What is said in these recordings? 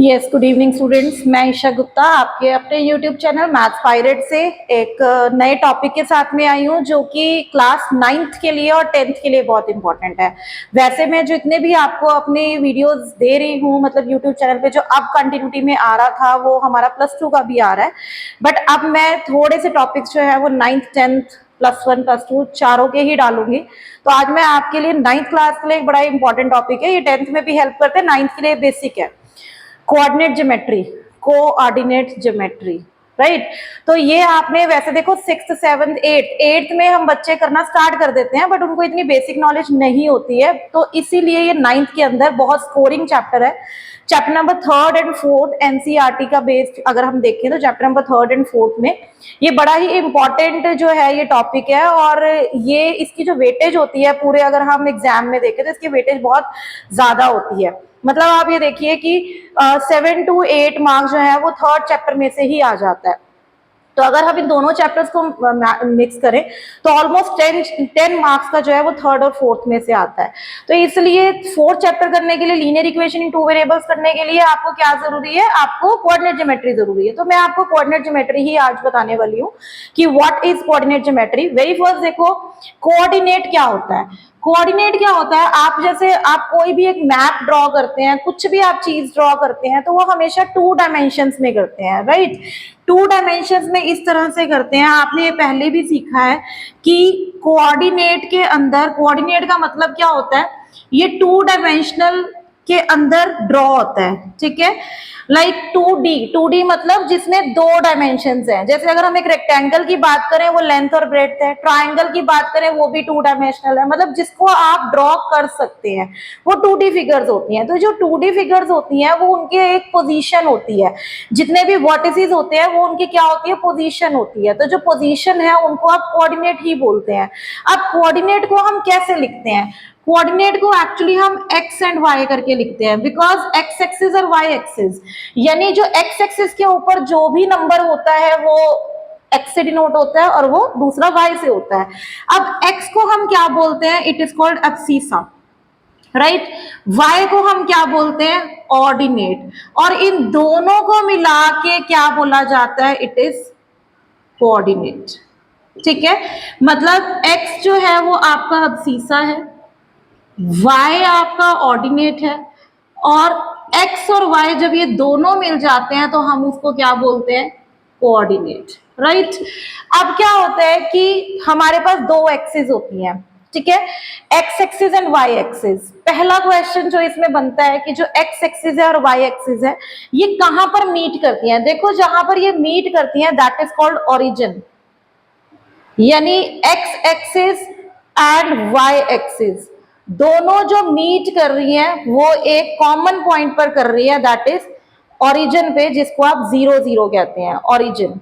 Yes, good evening students. मैं ईशा गुप्ता आपके अपने यूट्यूब चैनल मैथ्स पायरेट से एक नए टॉपिक के साथ में आई हूँ जो कि क्लास 9th के लिए और 10th के लिए बहुत इंपॉर्टेंट है। वैसे मैं जितने भी आपको अपने वीडियोस दे रही हूँ मतलब यूट्यूब चैनल पे जो अब कंटिन्यूटी में आ रहा था वो हमारा +2 का भी आ रहा है, बट अब मैं थोड़े से टॉपिक्स जो है वो 9th 10th +1 +2 चारों के ही डालूंगी। तो आज मैं आपके लिए 9th क्लास के लिए एक बड़ा इंपॉर्टेंट टॉपिक है, ये 10th में भी हेल्प करते हैं, 9th के लिए बेसिक है। Coordinate geometry, coordinate geometry, right. तो ये आपने वैसे देखो 6th 7th 8th में हम बच्चे करना स्टार्ट कर देते हैं, बट उनको इतनी बेसिक नॉलेज नहीं होती है, तो इसीलिए ये 9th के अंदर बहुत स्कोरिंग चैप्टर है। Chapter number 3rd and 4th NCERT का बेस्ड अगर हम देखें तो chapter number 3rd and 4th में ये बड़ा ही इंपॉर्टेंट जो है ये टॉपिक है, और ये इसकी जो वेटेज होती है पूरे अगर हम एग्जाम में देखें तो इसकी वेटेज बहुत ज्यादा होती है। मतलब आप ये देखिए कि 7 to 8 मार्क्स जो है वो 3rd चैप्टर में से ही आ जाता है। तो अगर हम इन दोनों चैप्टर्स को मिक्स करें तो ऑलमोस्ट 10 मार्क्स का जो है वो 3rd और 4th में से आता है। तो इसलिए 4th चैप्टर करने के लिए लीनियर इक्वेशन इन 2 वेरिएबल्स करने के लिए आपको क्या जरूरी है, आपको कोऑर्डिनेट ज्योमेट्री जरूरी है। तो मैं आपको कोऑर्डिनेट ज्योमेट्री ही आज बताने वाली हूँ कि what is coordinate geometry. Very first देखो, कोऑर्डिनेट क्या होता है। कोऑर्डिनेट क्या होता है, आप जैसे आप कोई भी एक मैप ड्रॉ करते हैं, कुछ भी आप चीज ड्रॉ करते हैं तो वो हमेशा 2 डायमेंशंस में करते हैं, राइट। 2 डायमेंशंस में इस तरह से करते हैं, आपने ये पहले भी सीखा है कि कोऑर्डिनेट के अंदर, कोऑर्डिनेट का मतलब क्या होता है, ये 2 डायमेंशनल के अंदर ड्रॉ होता है, ठीक है। लाइक 2D मतलब जिसमें 2 डायमेंशंस हैं। जैसे अगर हम एक रेक्टेंगल की बात करें वो लेंथ और ब्रेड्थ है, ट्राइंगल की बात करें वो भी 2 डायमेंशनल है, मतलब जिसको आप ड्रॉ कर सकते हैं वो 2D फिगर्स होती हैं। तो जो 2D फिगर्स होती हैं वो उनकी एक पोजीशन होती है, जितने भी वर्टिसेस होते हैं वो उनकी क्या होती है, पोजीशन होती है। तो जो पोजीशन है उनको आप कोऑर्डिनेट ही बोलते हैं। अब कोऑर्डिनेट को हम कैसे लिखते हैं, कोऑर्डिनेट को एक्चुअली हम x एंड y करके लिखते हैं, बिकॉज x एक्सिस और y एक्सिस, यानी जो x एक्सिस के ऊपर जो भी नंबर होता है वो x से डिनोट होता है और वो दूसरा y से होता है। अब x को हम क्या बोलते हैं, it is called abscissa, right. y को हम क्या बोलते हैं, ऑर्डिनेट, और इन दोनों को मिला के क्या बोला जाता है, इट इज कोऑर्डिनेट, ठीक है। मतलब x जो है वो आपका एब्सिसा है, y आपका ऑर्डिनेट है, और x और y जब ये दोनों मिल जाते हैं तो हम उसको क्या बोलते हैं, कोऑर्डिनेट, राइट। अब क्या होता है कि हमारे पास 2 एक्सिस होती हैं, ठीक है, x axis and y axis. पहला क्वेश्चन जो इसमें बनता है कि जो x एक्सिस है और y एक्सिस है ये कहां पर मीट करती हैं। देखो जहां पर ये मीट करती हैं दैट इज कॉल्ड ओरिजिन, यानी x axis and y axis दोनों जो मीट कर रही हैं वो एक कॉमन पॉइंट पर कर रही है, दैट इज ओरिजिन पे, जिसको आप 0 0 कहते हैं, ओरिजिन,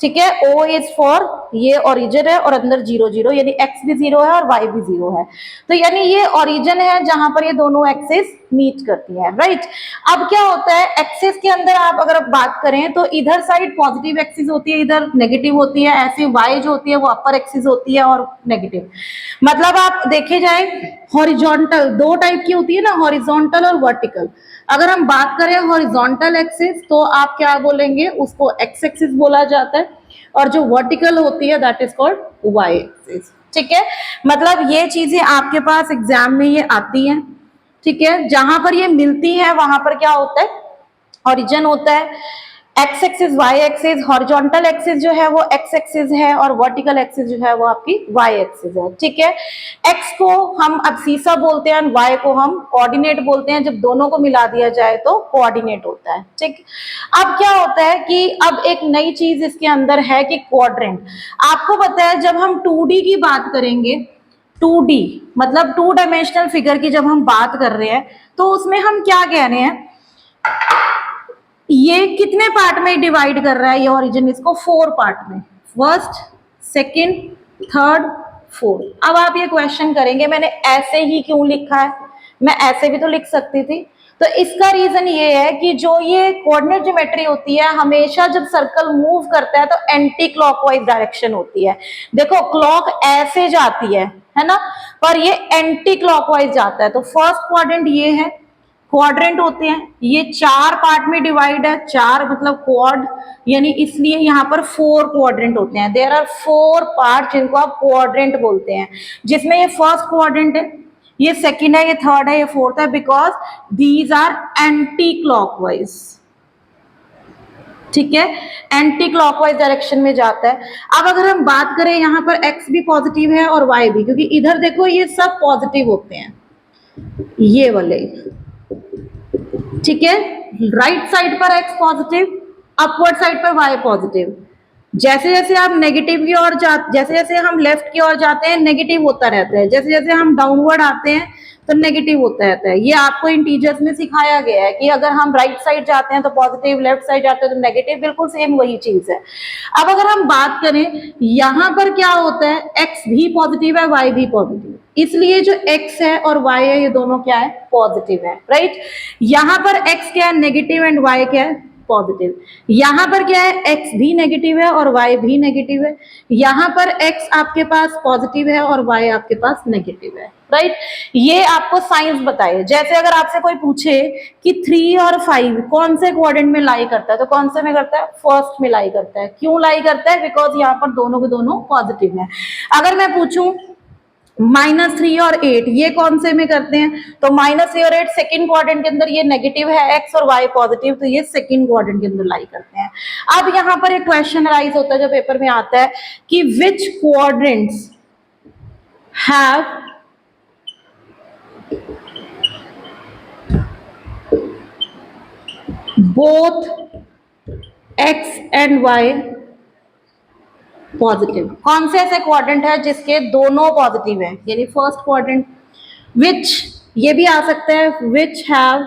ठीक है। O इज फॉर ये ओरिजिन है और अंदर 0 0, यानी x भी 0 है और y भी 0 है। तो यानी ये ओरिजिन है जहां पर ये दोनों एक्सिस मीट करती है, राइट। अब क्या होता है, एक्सिस के अंदर आप अगर बात करें तो इधर साइड पॉजिटिव एक्सिस होती है, इधर नेगेटिव होती है। ऐसे y जो होती है वो अपर एक्सिस होती है और नेगेटिव। मतलब आप देखे जाए हॉरिजॉन्टल 2 टाइप की होती है ना, हॉरिजॉन्टल और वर्टिकल। अगर हम बात करें हॉरिजॉन्टल एक्सिस तो आप क्या बोलेंगे, उसको x एक्सिस बोला जाता है, और जो वर्टिकल होती है that is called y axis, ठीक है। मतलब ये चीजें आपके पास एग्जाम में ये आती हैं, ठीक है। जहां पर ये मिलती है वहां पर क्या होता है, ओरिजिन होता है, X axis Y axis, horizontal axis जो है वो एक्स एक्सिस है और वर्टिकल एक्सिस जो है वो आपकी वाई एक्सिस है, ठीक है। एक्स को हम एब्सिसा बोलते हैं, वाई को हम कोऑर्डिनेट बोलते हैं। जब दोनों को मिला दिया जाए तो कोऑर्डिनेट होता है, ठीक। अब क्या होता है कि अब एक नई चीज इसके अंदर है कि क्वाड्रेंट। आपको पता है जब हम 2D की बात करेंगे, 2D मतलब 2 डायमेंशनल फिगर की जब हम बात कर रहे हैं तो उसमें हम क्या कह रहे हैं, ये कितने पार्ट में डिवाइड कर रहा है ये ओरिजिन, इसको 4 पार्ट में, फर्स्ट सेकंड थर्ड फोर्थ। अब आप ये क्वेश्चन करेंगे मैंने ऐसे ही क्यों लिखा है, मैं ऐसे भी तो लिख सकती थी। तो इसका रीजन ये है कि जो ये कोऑर्डिनेट ज्योमेट्री होती है हमेशा जब सर्कल मूव करता है तो एंटी क्लॉकवाइज डायरेक्शन होती है। देखो क्लॉक ऐसे जाती है ना, पर ये एंटी क्लॉकवाइज जाता है। तो फर्स्ट क्वाड्रेंट ये है, क्वाड्रेंट होते हैं, ये 4 पार्ट में डिवाइड है, 4 मतलब क्वाड, यानी इसलिए यहाँ पर 4 क्वाड्रेंट होते हैं। देयर आर 4 पार्ट जिनको आप क्वाड्रेंट बोलते हैं, जिसमें ये फर्स्ट क्वाड्रेंट है, ये सेकंड है, ये थर्ड है, ये फोर्थ है, because these are anti clockwise. ठीक है, एंटी क्लॉकवाइज डायरेक्शन में जाता है। अब अगर हम बात करें यहाँ पर x भी पॉजिटिव है और y भी, क्योंकि इधर देखो ये सब पॉजिटिव होते हैं, ये वाले। ठीक है, राइट साइड पर x पॉजिटिव, अपवर्ड साइड पर y पॉजिटिव। जैसे जैसे आप नेगेटिव की ओर जैसे जैसे हम लेफ्ट की ओर जाते हैं नेगेटिव होता रहता है, जैसे जैसे हम डाउनवर्ड आते हैं तो नेगेटिव होता रहता है। ये आपको इंटीजर्स में सिखाया गया है कि अगर हम राइट साइड जाते हैं तो पॉजिटिव, लेफ्ट साइड जाते हैं तो नेगेटिव, बिल्कुल सेम वही चीज है। अब अगर हम बात करें यहाँ पर क्या होता है, x भी पॉजिटिव है, y भी पॉजिटिव, इसलिए जो x है और y है ये दोनों क्या है, पॉजिटिव है, राइट। यहाँ पर x क्या है, नेगेटिव, एंड y क्या है, पॉजिटिव। यहाँ पर क्या है, x भी नेगेटिव है और y भी नेगेटिव है। यहाँ पर x आपके पास पॉजिटिव है और y आपके पास नेगेटिव है, राइट। ये आपको साइंस बताइए। जैसे अगर आपसे कोई पूछे कि 3 और 5 कौन से क्वाड्रेंट में लाई करता है, तो कौन से में करता है, फर्स्ट में लाई करता है। क्यों लाई करता है, बिकॉज यहाँ पर दोनों के दोनों पॉजिटिव है। अगर मैं पूछूं -3 और 8 ये कौन से में करते हैं, तो -3 और 8 सेकंड क्वाड्रेंट के अंदर, ये नेगेटिव है, x और y पॉजिटिव, तो ये सेकंड क्वाड्रेंट के अंदर लाई करते हैं। अब यहाँ पर एक क्वेश्चन राइज होता है जो पेपर में आता है कि which quadrants have both x and y positive. कौन से ऐसे क्वाड्रेंट है जिसके दोनों पॉजिटिव है, यानी फर्स्ट क्वाड्रेंट। विच, ये भी आ सकता है, विच हैव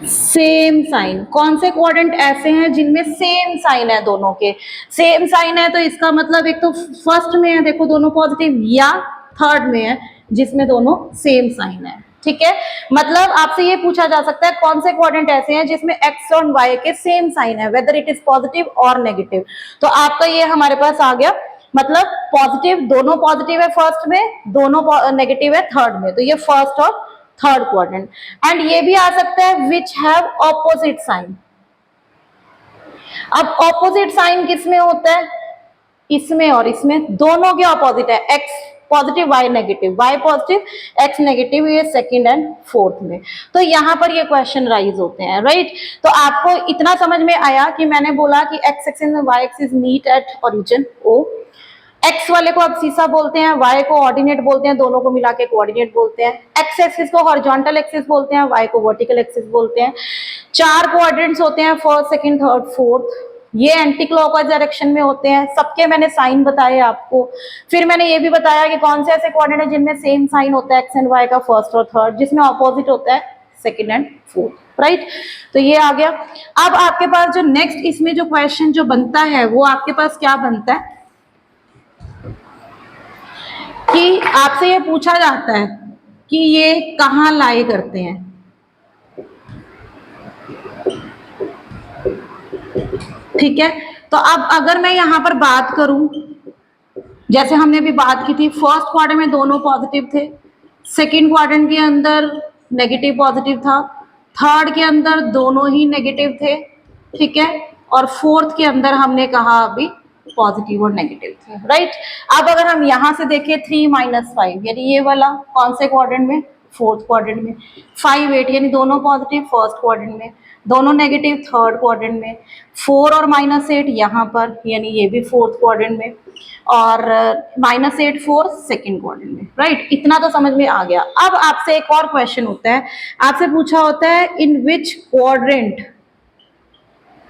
सेम साइन। कौन से क्वाड्रेंट ऐसे हैं जिनमें सेम साइन है, दोनों के सेम साइन है, तो इसका मतलब एक तो फर्स्ट में है देखो दोनों पॉजिटिव, या थर्ड में है जिसमें दोनों सेम साइन है। ठीक है, मतलब आपसे ये पूछा जा सकता है कौन से क्वाड्रेंट ऐसे हैं जिसमें x और y के सेम साइन है, वेदर इट इज पॉजिटिव और नेगेटिव। तो आपका ये हमारे पास आ गया, मतलब पॉजिटिव, दोनों पॉजिटिव है फर्स्ट में, दोनों नेगेटिव है थर्ड में, तो ये फर्स्ट और थर्ड क्वाड्रेंट। एंड ये भी आ सकता है विच हैव ऑपोजिट साइन। अब ऑपोजिट साइन किस में होता है, इसमें और इसमें, दोनों के ऑपोजिट है, x positive y negative, y positive x negative, ये सेकंड एंड फोर्थ में। तो यहाँ पर ये क्वेश्चन राइज होते हैं, राइट। तो आपको इतना समझ में आया कि मैंने बोला कि x एक्सिस में y axis meet at origin O। x वाले को अब्सिसा बोलते हैं, y को ऑर्डिनेट बोलते हैं, दोनों को मिला के कोऑर्डिनेट बोलते हैं। x एक्सिस को हॉरिजॉन्टल एक्सिस बोलते हैं, y को वर्टिकल एक्सिस बोलते हैं। 4 क्वाड्रेंट्स होते हैं, फर्स्ट, सेकंड, थर्ड, फोर्थ। ये एंटी क्लॉकवाइज डायरेक्शन में होते हैं। सबके मैंने साइन बताए आपको। फिर मैंने ये भी बताया कि कौन से ऐसे क्वाड्रेंट है जिनमें सेम साइन होता है x एंड y का, फर्स्ट और थर्ड, जिसमें ऑपोजिट होता है सेकंड एंड फोर्थ, राइट। तो ये आ गया। अब आपके पास जो नेक्स्ट इसमें जो क्वेश्चन जो बनता है वो आपके पास क्या बनता है कि आपसे ये पूछा जाता है कि ये कहाँ लाई करते हैं। ठीक है, तो अब अगर मैं यहां पर बात करूं, जैसे हमने अभी बात की थी, फर्स्ट क्वाड्रेंट में दोनों पॉजिटिव थे, सेकंड क्वाड्रेंट के अंदर नेगेटिव पॉजिटिव था, थर्ड के अंदर दोनों ही नेगेटिव थे, ठीक है, और फोर्थ के अंदर हमने कहा अभी पॉजिटिव और नेगेटिव थे, राइट। अब अगर हम यहां से देखें 3 - 5, यानी ये वाला कौन से क्वाड्रेंट में, फोर्थ क्वाड्रेंट में। 5 8 यानी दोनों पॉजिटिव फर्स्ट क्वाड्रेंट में, दोनों नेगेटिव थर्ड क्वाड्रेंट में। 4 और -8 यहाँ पर, यानी ये भी फोर्थ क्वाड्रेंट में, और -8 4 सेकंड क्वाड्रेंट में, राइट। इतना तो समझ में आ गया। अब आपसे एक और क्वेश्चन होता है, आपसे पूछा होता है इन विच क्वाड्रेंट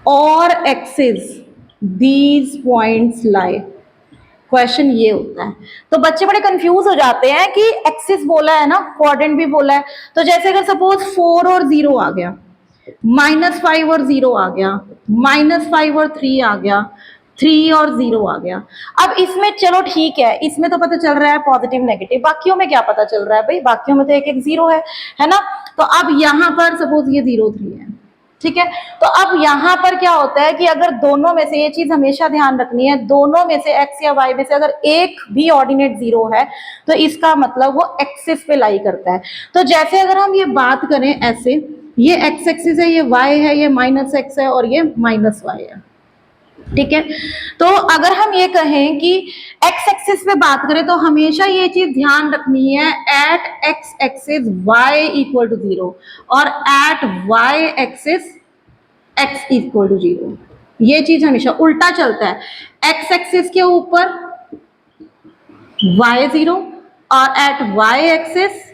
और axis these points lie. Question ये होता है। तो बच्चे बड़े कंफ्यूज हो जाते हैं कि एक्सिस बोला है ना, क्वाड्रेंट भी बोला है, तो जैसे अगर सपोज 4 और 0 आ गया, -5 और 0 आ गया, -5 और 3 आ गया, 3 और 0 आ गया। अब इसमें चलो ठीक है, इसमें तो पता चल रहा है पॉजिटिव नेगेटिव, बाकियों में क्या पता चल रहा है भाई, बाकियों में तो एक 0 है ना। तो अब यहाँ पर सपोज ये 0 3 है, ठीक है। तो अब यहाँ पर क्या होता है कि अगर दोनों में से, ये चीज हमेशा ध्यान रखनी है, दोनों में से x या y में से अगर एक भी ऑर्डिनेट जीरो है तो इसका मतलब वो एक्सिस पे लाई करता है। तो जैसे अगर हम ये बात करें ऐसे, ये x एक्सिस है, ये y है, ये माइनस x है और ये माइनस y है, ठीक है। तो अगर हम ये कहें कि x एक्सिस पे बात करें तो हमेशा ये चीज ध्यान रखनी है, at x axis y equal to 0 और at y axis x equal to 0। ये चीज हमेशा उल्टा चलता है, x एक्सिस के ऊपर y 0 और एट y एक्सिस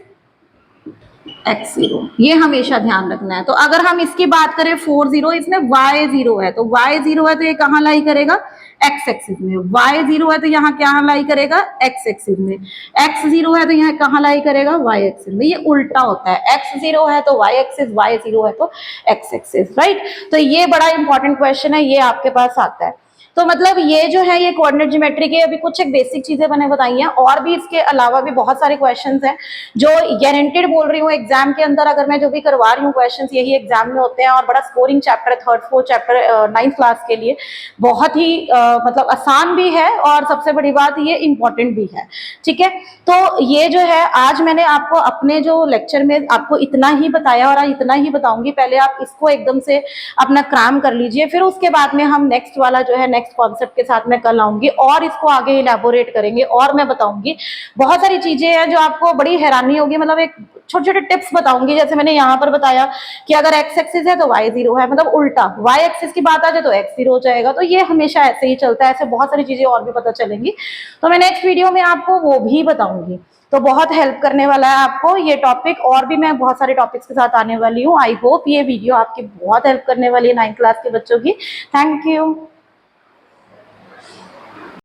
x0, ये हमेशा ध्यान रखना है। तो अगर हम इसकी बात करें 4 0, इसमें y0 है तो y0 है तो ये कहां लाई करेगा, x एक्सिस में। y0 है तो यहाँ क्या लाई करेगा, x एक्सिस में। x0 है तो यहाँ कहां लाई करेगा, y एक्सिस में। ये उल्टा होता है, x0 है तो y एक्सिस, y0 है तो x एक्सिस, राइट। तो ये बड़ा इंपॉर्टेंट क्वेश्चन है, ये आपके पास आता है। तो मतलब ये जो है ये कोऑर्डिनेट ज्योमेट्री के अभी कुछ एक बेसिक चीजें मैंने बताई हैं, और भी इसके अलावा भी बहुत सारे क्वेश्चंस हैं जो गारंटेड बोल रही हूँ एग्जाम के अंदर। अगर मैं जो भी करवा रही हूँ क्वेश्चंस यही एग्जाम में होते हैं, और बड़ा स्कोरिंग चैप्टर है, third fourth chapter 9th class के लिए बहुत ही मतलब आसान भी है, और सबसे बड़ी बात ये इंपॉर्टेंट भी है, ठीक है। तो ये जो है आज मैंने आपको अपने जो लेक्चर में आपको इतना ही बताया और इतना ही बताऊंगी। पहले आप इसको एकदम से अपना क्राम कर लीजिए, फिर उसके बाद में हम नेक्स्ट वाला जो है नेक्स्ट कॉन्सेप्ट के साथ में कल आऊंगी और इसको आगे इलैबोरेट करेंगे, और मैं बताऊंगी बहुत सारी चीजें हैं जो आपको बड़ी हैरानी होगी। मतलब एक छोटे छोटे टिप्स बताऊंगी, जैसे मैंने यहाँ पर बताया कि अगर x एक्सिस है तो y 0 है, मतलब उल्टा y एक्सिस की बात आ जाए तो x 0 हो जाएगा। तो ये हमेशा ऐसे ही चलता है, ऐसे बहुत सारी चीजें और भी पता चलेंगी, तो मैं नेक्स्ट वीडियो में आपको वो भी बताऊंगी। तो बहुत हेल्प करने वाला है आपको ये टॉपिक, और भी मैं बहुत सारे टॉपिक्स के साथ आने वाली हूँ। आई होप ये वीडियो आपकी बहुत हेल्प करने वाली है 9th क्लास के बच्चों की। Thank you.